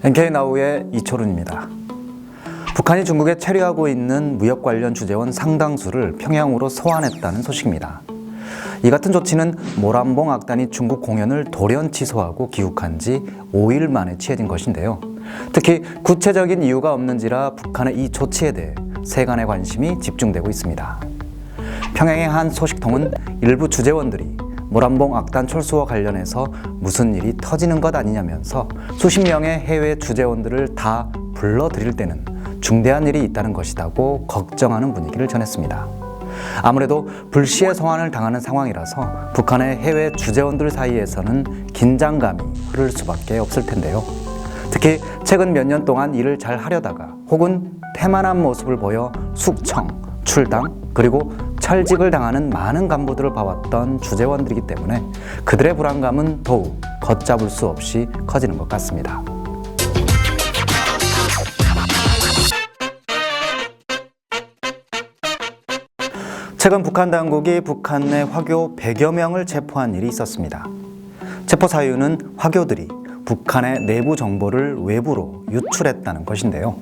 NK나우의 이철훈입니다. 북한이 중국에 체류하고 있는 무역 관련 주재원 상당수를 평양으로 소환했다는 소식입니다. 이 같은 조치는 모란봉 악단이 중국 공연을 돌연 취소하고 귀국한 지 5일 만에 취해진 것인데요. 특히 구체적인 이유가 없는지라 북한의 이 조치에 대해 세간의 관심이 집중되고 있습니다. 평양의 한 소식통은 일부 주재원들이 모란봉 악단 철수와 관련해서 무슨 일이 터지는 것 아니냐면서 수십 명의 해외 주재원들을 다 불러들일 때는 중대한 일이 있다는 것이라고 걱정하는 분위기를 전했습니다. 아무래도 불시에 소환을 당하는 상황이라서 북한의 해외 주재원들 사이에서는 긴장감이 흐를 수밖에 없을 텐데요. 특히 최근 몇 년 동안 일을 잘 하려다가 혹은 태만한 모습을 보여 숙청, 출당, 그리고 철직을 당하는 많은 간부들을 봐왔던 주재원들이기 때문에 그들의 불안감은 더욱 걷잡을 수 없이 커지는 것 같습니다. 최근 북한 당국이 북한 내 화교 100여 명을 체포한 일이 있었습니다. 체포 사유는 화교들이 북한의 내부 정보를 외부로 유출했다는 것인데요.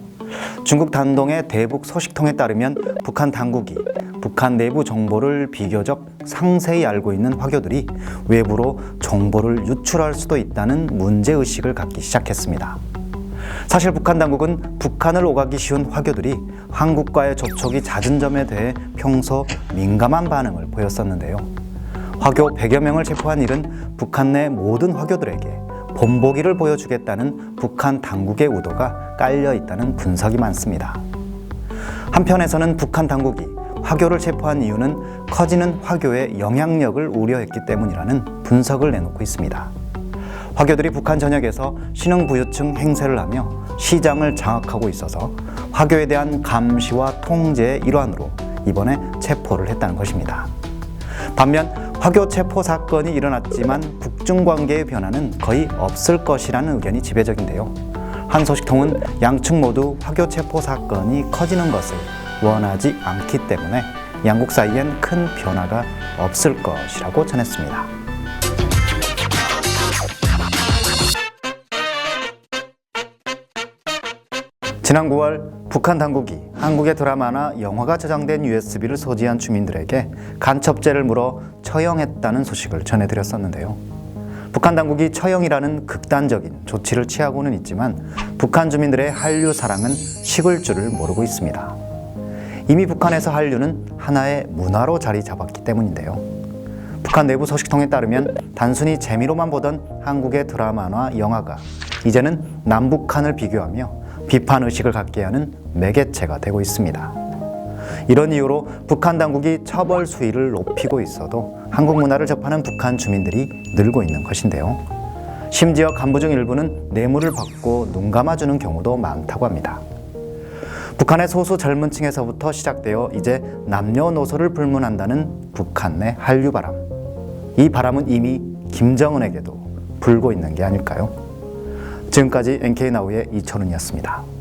중국 단동의 대북 소식통에 따르면 북한 당국이 북한 내부 정보를 비교적 상세히 알고 있는 화교들이 외부로 정보를 유출할 수도 있다는 문제의식을 갖기 시작했습니다. 사실 북한 당국은 북한을 오가기 쉬운 화교들이 한국과의 접촉이 잦은 점에 대해 평소 민감한 반응을 보였었는데요. 화교 100여 명을 체포한 일은 북한 내 모든 화교들에게 본보기를 보여주겠다는 북한 당국의 의도가 깔려 있다는 분석이 많습니다. 한편에서는 북한 당국이 화교를 체포한 이유는 커지는 화교의 영향력을 우려했기 때문이라는 분석을 내놓고 있습니다. 화교들이 북한 전역에서 신흥부유층 행세를 하며 시장을 장악하고 있어서 화교에 대한 감시와 통제의 일환으로 이번에 체포를 했다는 것입니다. 반면 화교 체포 사건이 일어났지만 북중 관계의 변화는 거의 없을 것이라는 의견이 지배적인데요. 한 소식통은 양측 모두 화교 체포 사건이 커지는 것을 원하지 않기 때문에 양국 사이엔 큰 변화가 없을 것이라고 전했습니다. 지난 9월 북한 당국이 한국의 드라마나 영화가 저장된 USB를 소지한 주민들에게 간첩죄를 물어 처형했다는 소식을 전해드렸었는데요. 북한 당국이 처형이라는 극단적인 조치를 취하고는 있지만 북한 주민들의 한류 사랑은 식을 줄을 모르고 있습니다. 이미 북한에서 한류는 하나의 문화로 자리 잡았기 때문인데요. 북한 내부 소식통에 따르면 단순히 재미로만 보던 한국의 드라마나 영화가 이제는 남북한을 비교하며 비판의식을 갖게 하는 매개체가 되고 있습니다. 이런 이유로 북한 당국이 처벌 수위를 높이고 있어도 한국 문화를 접하는 북한 주민들이 늘고 있는 것인데요. 심지어 간부 중 일부는 뇌물을 받고 눈 감아주는 경우도 많다고 합니다. 북한의 소수 젊은 층에서부터 시작되어 이제 남녀노소를 불문한다는 북한 내 한류 바람. 이 바람은 이미 김정은에게도 불고 있는 게 아닐까요? 지금까지 NK나우의 이철훈이었습니다.